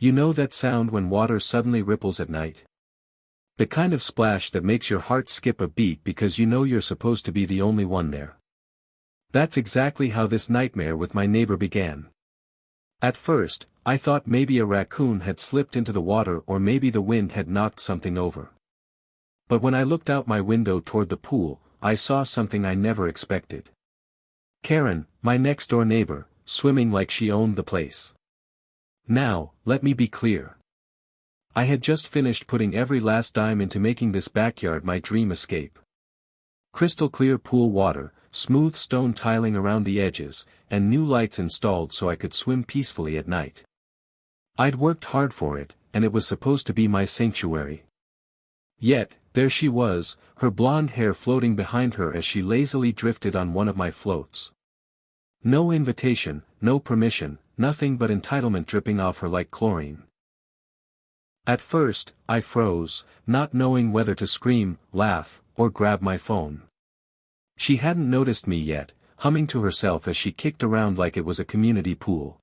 You know that sound when water suddenly ripples at night? The kind of splash that makes your heart skip a beat because you know you're supposed to be the only one there. That's exactly how this nightmare with my neighbor began. At first, I thought maybe a raccoon had slipped into the water or maybe the wind had knocked something over. But when I looked out my window toward the pool, I saw something I never expected. Karen, my next-door neighbor, swimming like she owned the place. Now, let me be clear. I had just finished putting every last dime into making this backyard my dream escape. Crystal clear pool water, smooth stone tiling around the edges, and new lights installed so I could swim peacefully at night. I'd worked hard for it, and it was supposed to be my sanctuary. Yet, there she was, her blonde hair floating behind her as she lazily drifted on one of my floats. No invitation, no permission, nothing but entitlement dripping off her like chlorine. At first, I froze, not knowing whether to scream, laugh, or grab my phone. She hadn't noticed me yet, humming to herself as she kicked around like it was a community pool.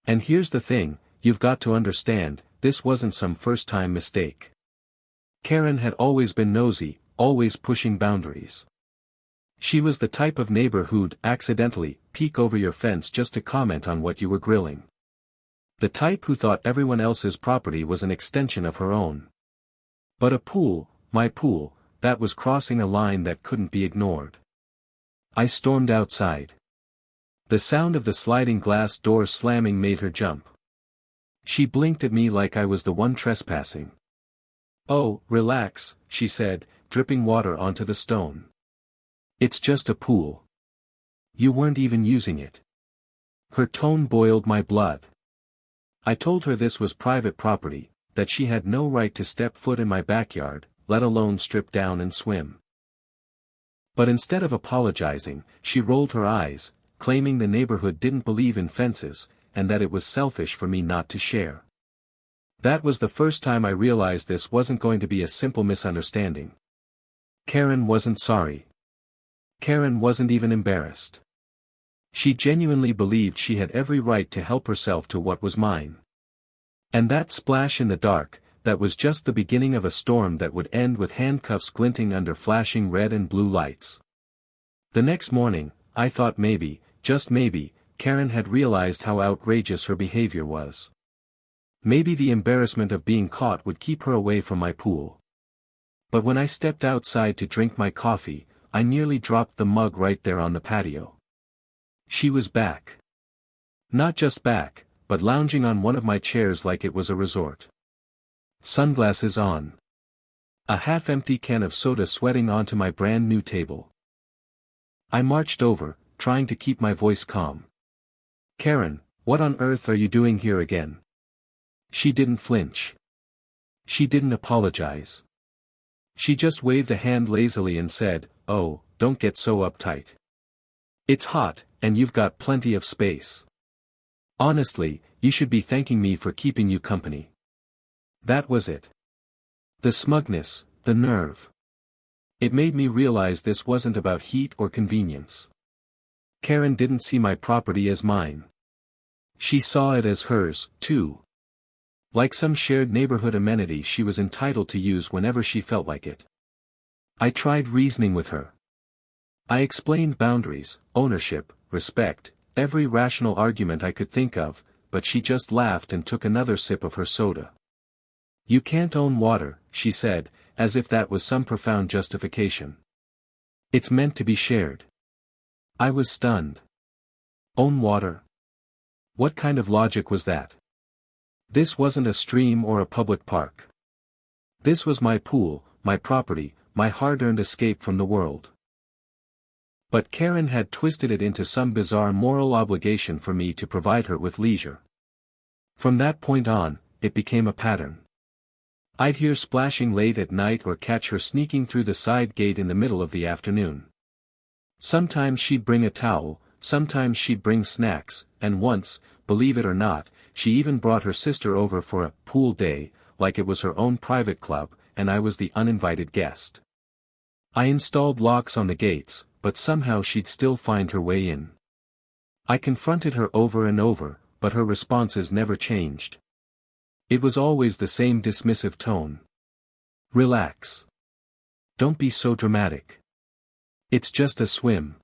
And here's the thing, you've got to understand, this wasn't some first-time mistake. Karen had always been nosy, always pushing boundaries. She was the type of neighbor who'd accidentally peek over your fence just to comment on what you were grilling. The type who thought everyone else's property was an extension of her own. But a pool, my pool, that was crossing a line that couldn't be ignored. I stormed outside. The sound of the sliding glass door slamming made her jump. She blinked at me like I was the one trespassing. "Oh, relax," she said, dripping water onto the stone. "It's just a pool. You weren't even using it." Her tone boiled my blood. I told her this was private property, that she had no right to step foot in my backyard, let alone strip down and swim. But instead of apologizing, she rolled her eyes, claiming the neighborhood didn't believe in fences, and that it was selfish for me not to share. That was the first time I realized this wasn't going to be a simple misunderstanding. Karen wasn't sorry. Karen wasn't even embarrassed. She genuinely believed she had every right to help herself to what was mine. And that splash in the dark, that was just the beginning of a storm that would end with handcuffs glinting under flashing red and blue lights. The next morning, I thought maybe, just maybe, Karen had realized how outrageous her behavior was. Maybe the embarrassment of being caught would keep her away from my pool. But when I stepped outside to drink my coffee, I nearly dropped the mug right there on the patio. She was back. Not just back, but lounging on one of my chairs like it was a resort. Sunglasses on. A half-empty can of soda sweating onto my brand new table. I marched over, trying to keep my voice calm. "Karen, what on earth are you doing here again?" She didn't flinch. She didn't apologize. She just waved a hand lazily and said, "Oh, don't get so uptight. It's hot, and you've got plenty of space. Honestly, you should be thanking me for keeping you company." That was it. The smugness, the nerve. It made me realize this wasn't about heat or convenience. Karen didn't see my property as mine. She saw it as hers, too. Like some shared neighborhood amenity she was entitled to use whenever she felt like it. I tried reasoning with her. I explained boundaries, ownership, respect, every rational argument I could think of, but she just laughed and took another sip of her soda. "You can't own water," she said, as if that was some profound justification. "It's meant to be shared." I was stunned. Own water? What kind of logic was that? This wasn't a stream or a public park. This was my pool, my property, my hard-earned escape from the world. But Karen had twisted it into some bizarre moral obligation for me to provide her with leisure. From that point on, it became a pattern. I'd hear splashing late at night or catch her sneaking through the side gate in the middle of the afternoon. Sometimes she'd bring a towel, sometimes she'd bring snacks, and once, believe it or not, she even brought her sister over for a pool day, like it was her own private club, and I was the uninvited guest. I installed locks on the gates, but somehow she'd still find her way in. I confronted her over and over, but her responses never changed. It was always the same dismissive tone. Relax. Don't be so dramatic. It's just a swim.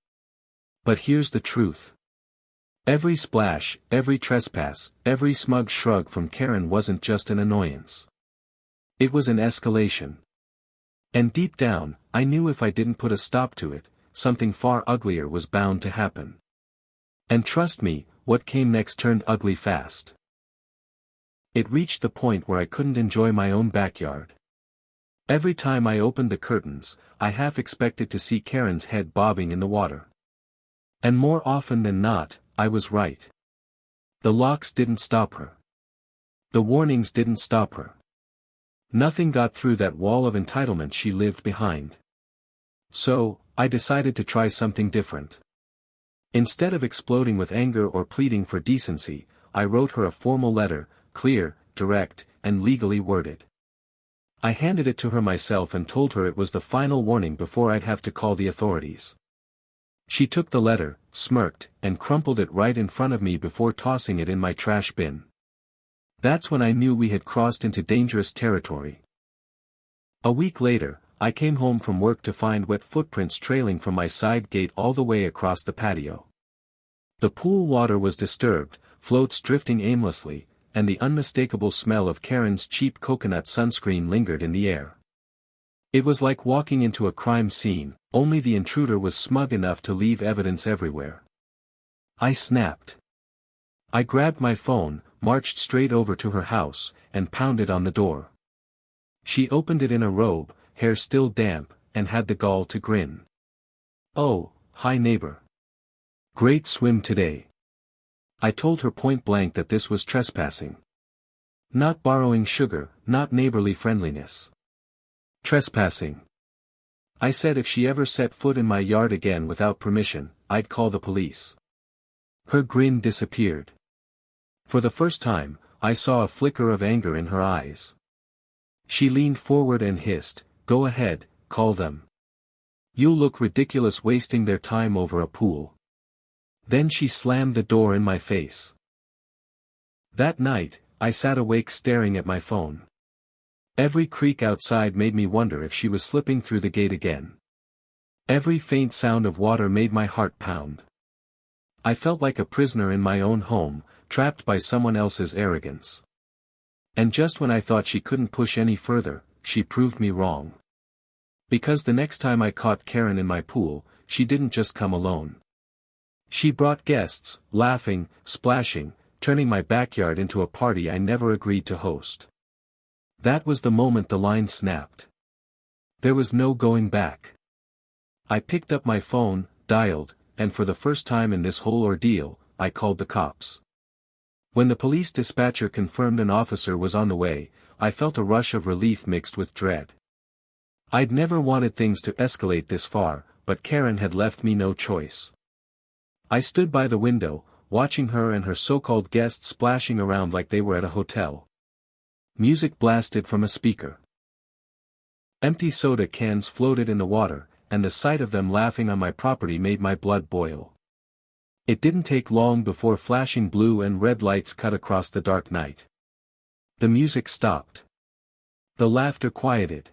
But here's the truth. Every splash, every trespass, every smug shrug from Karen wasn't just an annoyance. It was an escalation. And deep down, I knew if I didn't put a stop to it, something far uglier was bound to happen. And trust me, what came next turned ugly fast. It reached the point where I couldn't enjoy my own backyard. Every time I opened the curtains, I half expected to see Karen's head bobbing in the water. And more often than not, I was right. The locks didn't stop her. The warnings didn't stop her. Nothing got through that wall of entitlement she lived behind. So, I decided to try something different. Instead of exploding with anger or pleading for decency, I wrote her a formal letter, clear, direct, and legally worded. I handed it to her myself and told her it was the final warning before I'd have to call the authorities. She took the letter, smirked, and crumpled it right in front of me before tossing it in my trash bin. That's when I knew we had crossed into dangerous territory. A week later, I came home from work to find wet footprints trailing from my side gate all the way across the patio. The pool water was disturbed, floats drifting aimlessly, and the unmistakable smell of Karen's cheap coconut sunscreen lingered in the air. It was like walking into a crime scene, only the intruder was smug enough to leave evidence everywhere. I snapped. I grabbed my phone, marched straight over to her house, and pounded on the door. She opened it in a robe, hair still damp, and had the gall to grin. "Oh, hi neighbor. Great swim today." I told her point blank that this was trespassing. Not borrowing sugar, not neighborly friendliness. Trespassing. I said if she ever set foot in my yard again without permission, I'd call the police. Her grin disappeared. For the first time, I saw a flicker of anger in her eyes. She leaned forward and hissed, "Go ahead, call them. You'll look ridiculous wasting their time over a pool." Then she slammed the door in my face. That night, I sat awake staring at my phone. Every creak outside made me wonder if she was slipping through the gate again. Every faint sound of water made my heart pound. I felt like a prisoner in my own home, trapped by someone else's arrogance. And just when I thought she couldn't push any further, she proved me wrong. Because the next time I caught Karen in my pool, she didn't just come alone. She brought guests, laughing, splashing, turning my backyard into a party I never agreed to host. That was the moment the line snapped. There was no going back. I picked up my phone, dialed, and for the first time in this whole ordeal, I called the cops. When the police dispatcher confirmed an officer was on the way, I felt a rush of relief mixed with dread. I'd never wanted things to escalate this far, but Karen had left me no choice. I stood by the window, watching her and her so-called guests splashing around like they were at a hotel. Music blasted from a speaker. Empty soda cans floated in the water, and the sight of them laughing on my property made my blood boil. It didn't take long before flashing blue and red lights cut across the dark night. The music stopped. The laughter quieted.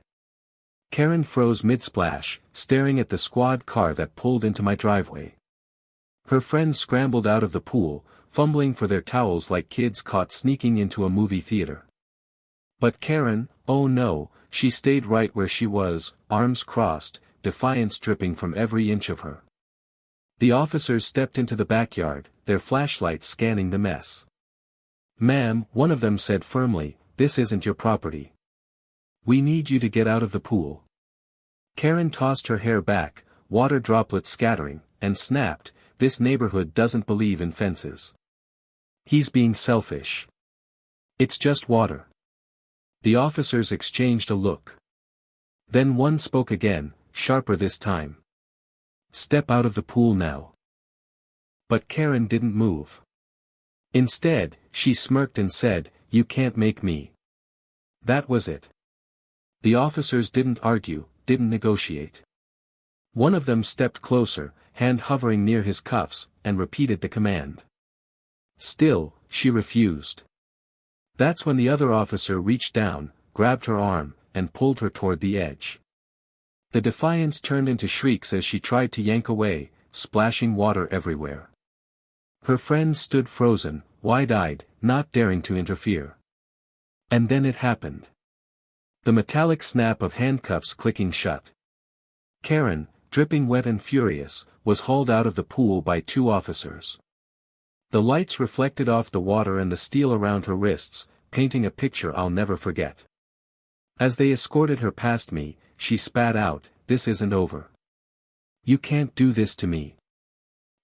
Karen froze mid-splash, staring at the squad car that pulled into my driveway. Her friends scrambled out of the pool, fumbling for their towels like kids caught sneaking into a movie theater. But Karen, oh no, she stayed right where she was, arms crossed, defiance dripping from every inch of her. The officers stepped into the backyard, their flashlights scanning the mess. "Ma'am," one of them said firmly, "this isn't your property. We need you to get out of the pool." Karen tossed her hair back, water droplets scattering, and snapped, "This neighborhood doesn't believe in fences. He's being selfish. It's just water." The officers exchanged a look. Then one spoke again, sharper this time. "Step out of the pool now." But Karen didn't move. Instead, she smirked and said, "You can't make me." That was it. The officers didn't argue, didn't negotiate. One of them stepped closer, hand hovering near his cuffs, and repeated the command. Still, she refused. That's when the other officer reached down, grabbed her arm, and pulled her toward the edge. The defiance turned into shrieks as she tried to yank away, splashing water everywhere. Her friends stood frozen, wide-eyed, not daring to interfere. And then it happened. The metallic snap of handcuffs clicking shut. Karen, dripping wet and furious, was hauled out of the pool by 2 officers. The lights reflected off the water and the steel around her wrists, painting a picture I'll never forget. As they escorted her past me, she spat out, "This isn't over. You can't do this to me."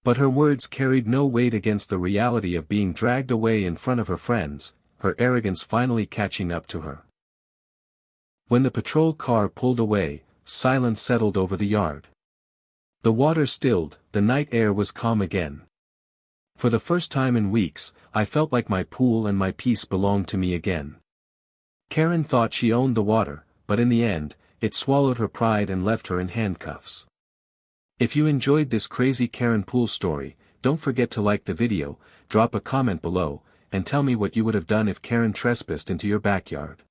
But her words carried no weight against the reality of being dragged away in front of her friends, her arrogance finally catching up to her. When the patrol car pulled away, silence settled over the yard. The water stilled, the night air was calm again. For the first time in weeks, I felt like my pool and my peace belonged to me again. Karen thought she owned the water, but in the end, it swallowed her pride and left her in handcuffs. If you enjoyed this crazy Karen pool story, don't forget to like the video, drop a comment below, and tell me what you would have done if Karen trespassed into your backyard.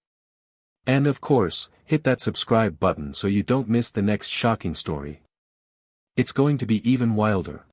And of course, hit that subscribe button so you don't miss the next shocking story. It's going to be even wilder.